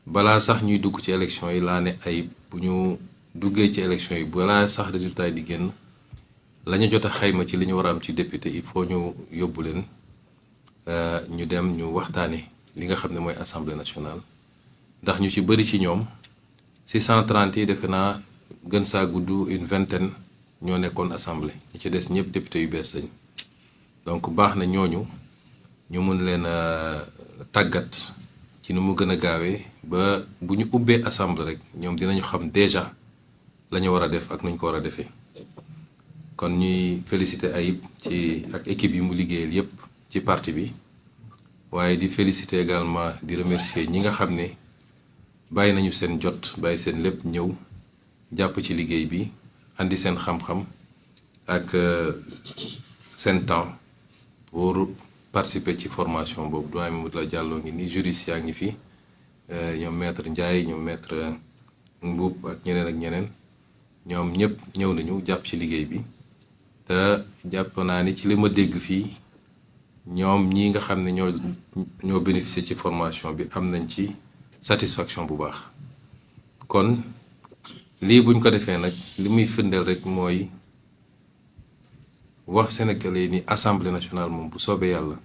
balaa sax ñuy dugg ci élection yi laa ne ay bu ñu duggee ci élection yi balaa sax résultat yi di génn la ñu jot a xayma ci li ñu war a am ci député il faut ñu yóbbu leen ñu dem ñu waxtaane li nga xam ne mooy assemblée nationale ndax ñu ci bëri ci ñoom 630 yi defe naa gën saa gudd une vingtaine ñoo nekkoon assemblée ñi ci des ñëpp député yu bees lañ donc baax na ñooñu ñu mun leen a tàggat ci nu mu gën a gaawee ba bu ñu ubbee assemblée rek ñoom dinañu xam déjà la ñu war a def ak nuñ ko war a defee kon ñuy féliciter Ayib ci ak équipe yi mu liggéeyal yépp ci parti bi waaye di féliciter également di remercier ñi nga xam ne bàyyi nañu seen jot bàyyi seen lépp ñëw jàpp ci liggéey bi andi seen xam-xam ak seen temps pour participer ci formation boobu doyen Mamadou Diallo ngi ni juriste yaa ngi fi ñoom maître Ndiaye ñoom maître Mboup ak ñeneen ñoom ñëpp ñëw nañu jàpp ci liggéey bi te jàpp naa ni ci li ma dégg fii ñoom ñii nga xam ne ñoo bénéficier ci formation bi am nañ ci satisfaction bu baax kon lii buñ ko defee nag li muy firndeel rek mooy wax Sénégalais ni assemblée nationale moom bu soobee yàlla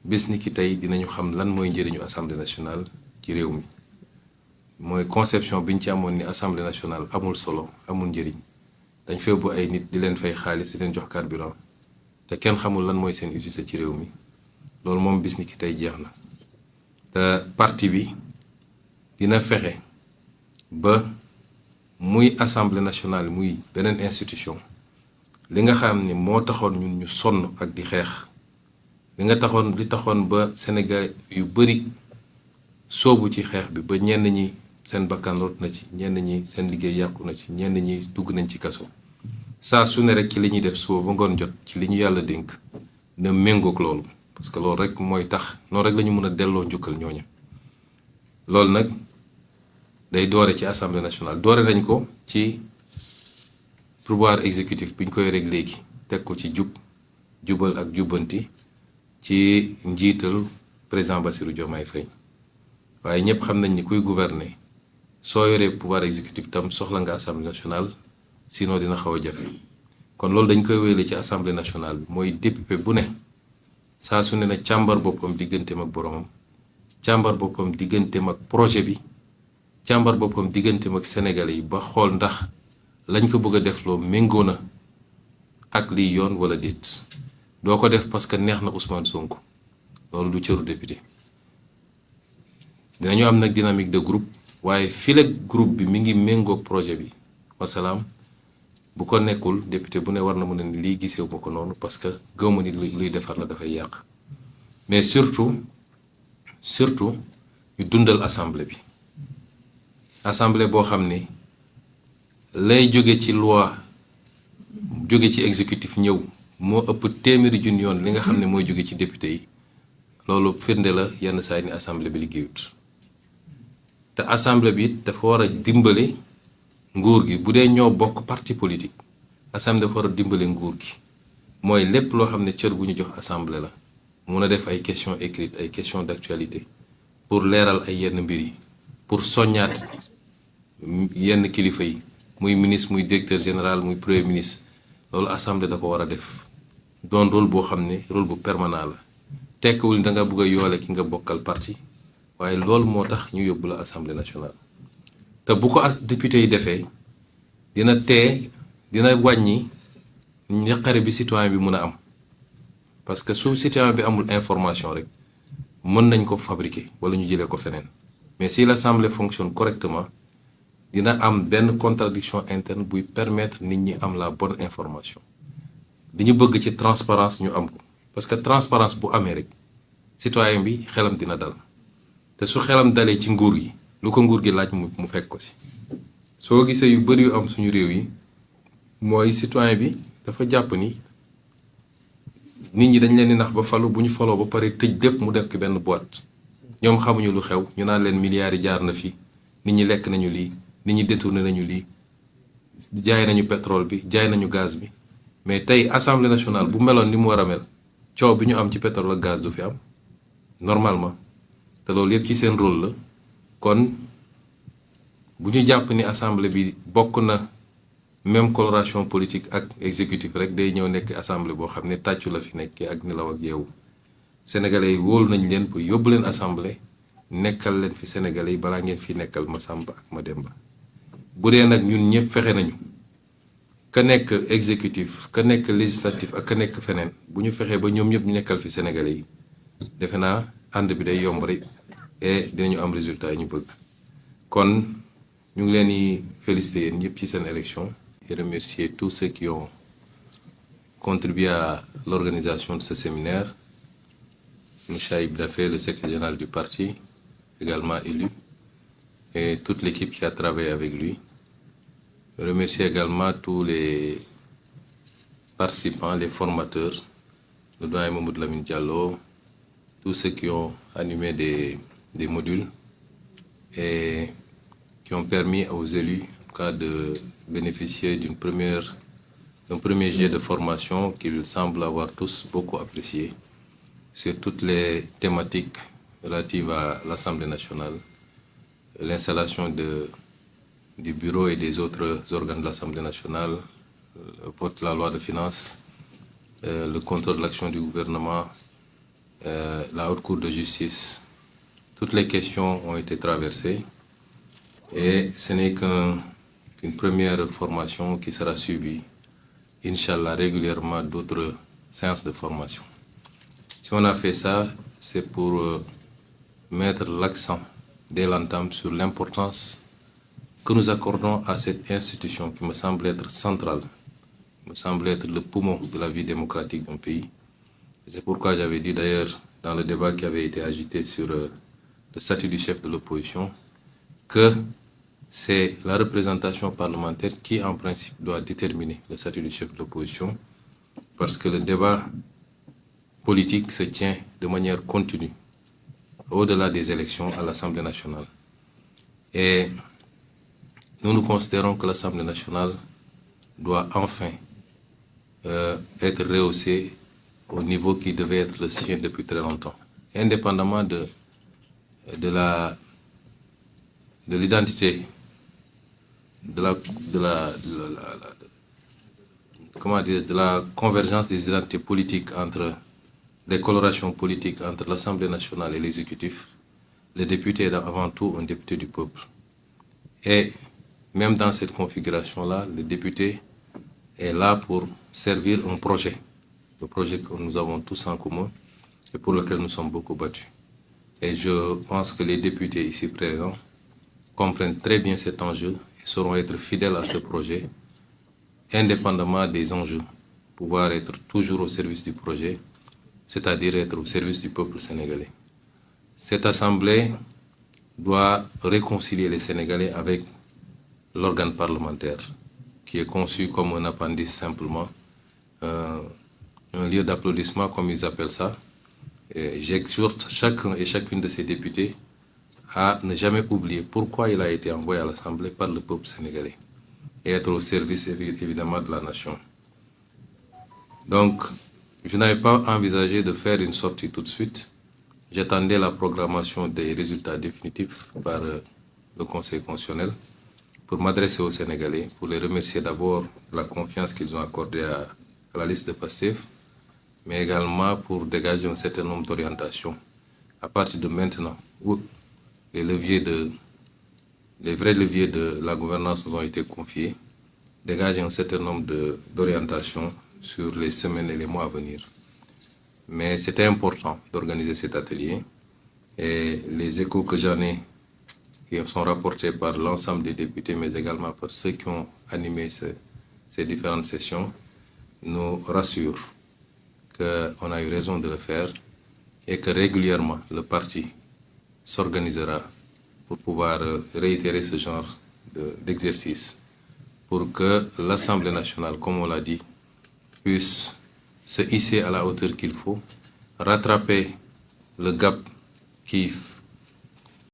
bés ni ki tey dinañu xam lan mooy njëriñu assemblée nationale ci réew mi mooy conception biñ ci amoon ni assemblée nationale amul solo amul njëriñ dañ fee bu ay nit di leen fay xaalis di leen jox carburant te kenn xamul lan mooy seen utilité ci réew mi loolu moom bis ni ki tey jeex na te parti bi dina fexe ba muy assemblée nationale muy beneen institution li nga xam ni moo taxoon ñun ñu sonn ak di xeex li taxoon ba Sénégal yu bari soobu ci xeex bi ba ñenn ñi seen bakkan rot na ci ñenn ñi seen liggéey yàqu na ci ñenn ñi dugg nañ ci kaso saa su ne rek ci li ñuy def suba ba ngoon jot ci li ñu yàlla dénk na méngoog loolu parce que loolu rek mooy tax noonu rek la ñu mën a delloo njukkal ñooñu loolu nag day doore ci assemblée nationale doore nañ ko ci pouvoir exécutif bi ñu koy rek léegi teg ko ci jubal ak jubbanti ci njiital président Bassirou Diomaye Faye waaye ñëpp xam nañ ni kuy gouverner soo yoree pouvoir exécutif tam soxla nga assemblée nationale sinon dina xaw a jafe kon loolu dañ koy wéyale ci assemblée nationale bi mooy député bu ne saa su ne na càmbar boppam digganteem ak boromam càmbar boppam digganteem ak projet bi càmbar boppam digganteem ak Sénégalais yi ba xool ndax lañ ko bëgg a def loo méngoo na ak liy yoon wala déet doo ko def parce que neex na Ousmane Sonko loolu du cëru député dinañu am nag dynamique de groupe waaye file groupe bi mi ngi méngoog projet bi wasalaam bu ko nekkul député bu ne war na mën a ni lii gisewu ma ko noonu parce que gëwma ni luy defar la dafay yàq mais surtout ñu dundal assemblée bi assemblée boo xam ne lay jóge ci loi jóge ci exécutif ñëw moo ëpp téeméeri junni yoon li nga xam ne mooy jóge ci député yi loolu firnde la yenn saa yi ni assemblée bi liggéeyut te assemblée bi it dafa war a dimbale nguur gi bu dee ñoo bokk parti politique assemblée dafa war a dimbale nguur gi mooy lépp loo xam ne cër bu ñu jox assemblée la mun a def ay questions écrites ay questions d'actualité pour leeral ay yenn mbir yi pour soññaat yenn kilifa yi muy ministre muy directeur général muy premier ministre loolu assemblée da ko war a def doon rôle boo xam ne rôle bu permanent la tekkiwul da nga bëgg a yoole ki nga bokkal parti waaye loolu moo tax ñu yóbbu la assemblée nationale te bu ko député yi defee dina wàññi njaqare bi citoyen bi mën a am parce que su citoyen bi amul information rek mën nañ ko fabriquer wala ñu jëlee ko feneen mais si l'assemblée fonctionne correctement dina am benn contradiction interne buy permettre nit ñi am la bonne information li ñu bëgg ci transparence ñu am ko parce que transparence bu amee rek citoyen bi xelam dina dal te su xelam dalee ci nguur gi lu ko nguur gi laaj mu fekk ko si soo gisee yu bari yu am suñu réew yi mooy citoyen bi dafa jàpp ni nit ñi dañ leen di nax ba falu bu ñu faloo ba pare tëj lépp mu def ko benn boîte ñoom xamuñu lu xew ñu naan leen milliards yi jaar na fi nit ñi lekk nañu lii nit ñi détourné nañu lii jaay nañu pétrole bi jaay nañu gaz bi mais tey assemblée nationale bu meloon ni mu war a mel coow bi ñu am ci pétrole ak gaz du fi am normalement te loolu yëpp ci seen rôle la kon bu ñu jàpp ni assemblée bi bokk na même coloration politique ak exécutif rek day ñëw nekk assemblée boo xam ne tàccu la fi nekkee ak nelaw ak yeewu sénégalais yi wóolu nañ leen pour yóbbu leen assemblée nekkal leen fi sénégalais yi balaa ngeen fi nekkal ma Samba ak ma Demba bu dee nag ñun ñëpp fexe nañu ka nekk exécutif ka nekk législatif ak ka nekk feneen bu ñu fexee ba ñoom ñëpp ñu nekkal fi sénégalais yi defe naa ànd bi day yomb rek et dinañu am résultat yi ñu bëgg kon ñu ngi leen di féliciter yéen ñëpp ci seen élection et remercier tous ceux qui ont contribué à l'organisation de ce séminaire. M. Aïb Dafé, le secrétaire général du parti, également élu, et toute l'équipe qui a travaillé avec lui. Je remercie également tous les participants, les formateurs, le doyen Mamadou Lamine Diallo, tous ceux qui ont animé des modules et qui ont permis aux élus, en cas de bénéficier d'un premier jet de formation qu'ils semblent avoir tous beaucoup apprécié sur toutes les thématiques relatives à l'Assemblée nationale, l'installation du bureau et des autres organes de l'Assemblée nationale, le vote de la loi de finances, le contrôle de l'action du gouvernement, la haute cour de justice. Toutes les questions ont été traversées et ce n'est qu'une première formation qui sera suivie, Inch'Allah, régulièrement d'autres séances de formation. Si on a fait ça, c'est pour mettre l'accent dès l'entame sur l'importance que nous accordons à cette institution qui me semble être centrale, me semble être le poumon de la vie démocratique d'un pays. Et c'est pourquoi j'avais dit d'ailleurs dans le débat qui avait été agité sur le statut du chef de l'opposition que c'est la représentation parlementaire qui, en principe, doit déterminer le statut du chef de l'opposition, parce que le débat politique se tient de manière continue, au-delà des élections à l'Assemblée nationale. Et nous considérons que l'Assemblée nationale doit enfin être rehaussée au niveau qui devait être le sien depuis très longtemps, indépendamment de l'identité, de la convergence des identités politiques des colorations politiques entre l'Assemblée nationale et l'exécutif. Le député est avant tout un député du peuple. Et même dans cette configuration-là, le député est là pour servir un projet, le projet que nous avons tous en commun et pour lequel nous sommes beaucoup battus. Et je pense que les députés ici présents comprennent très bien cet enjeu et sauront être fidèles à ce projet, indépendamment des enjeux, pouvoir être toujours au service du projet, c'est-à-dire être au service du peuple sénégalais. Cette assemblée doit réconcilier les Sénégalais avec l'organe parlementaire, qui est conçu comme un appendice simplement, un lieu d'applaudissement comme ils appellent ça. J'exhorte chacun et chacune de ces députés à ne jamais oublier pourquoi il a été envoyé à l'Assemblée par le peuple sénégalais et être au service évidemment de la nation. Donc, je n'avais pas envisagé de faire une sortie tout de suite. J'attendais la programmation des résultats définitifs par le Conseil constitutionnel pour m'adresser aux Sénégalais, pour les remercier d'abord de la confiance qu'ils ont accordée à la liste de Pastef, mais également pour dégager un certain nombre d'orientations à partir de maintenant où les vrais leviers de la gouvernance nous ont été confiés, dégager un certain nombre d'orientations sur les semaines et les mois à venir. Mais c'était important d'organiser cet atelier et les échos que j'en ai, qui sont rapportés par l'ensemble des députés, mais également par ceux qui ont animé ces différentes sessions, nous rassurent qu'on a eu raison de le faire et que régulièrement le parti s'organisera pour pouvoir réitérer ce genre d'exercice pour que l'Assemblée nationale, comme on l'a dit, puisse se hisser à la hauteur qu'il faut, rattraper le gap qui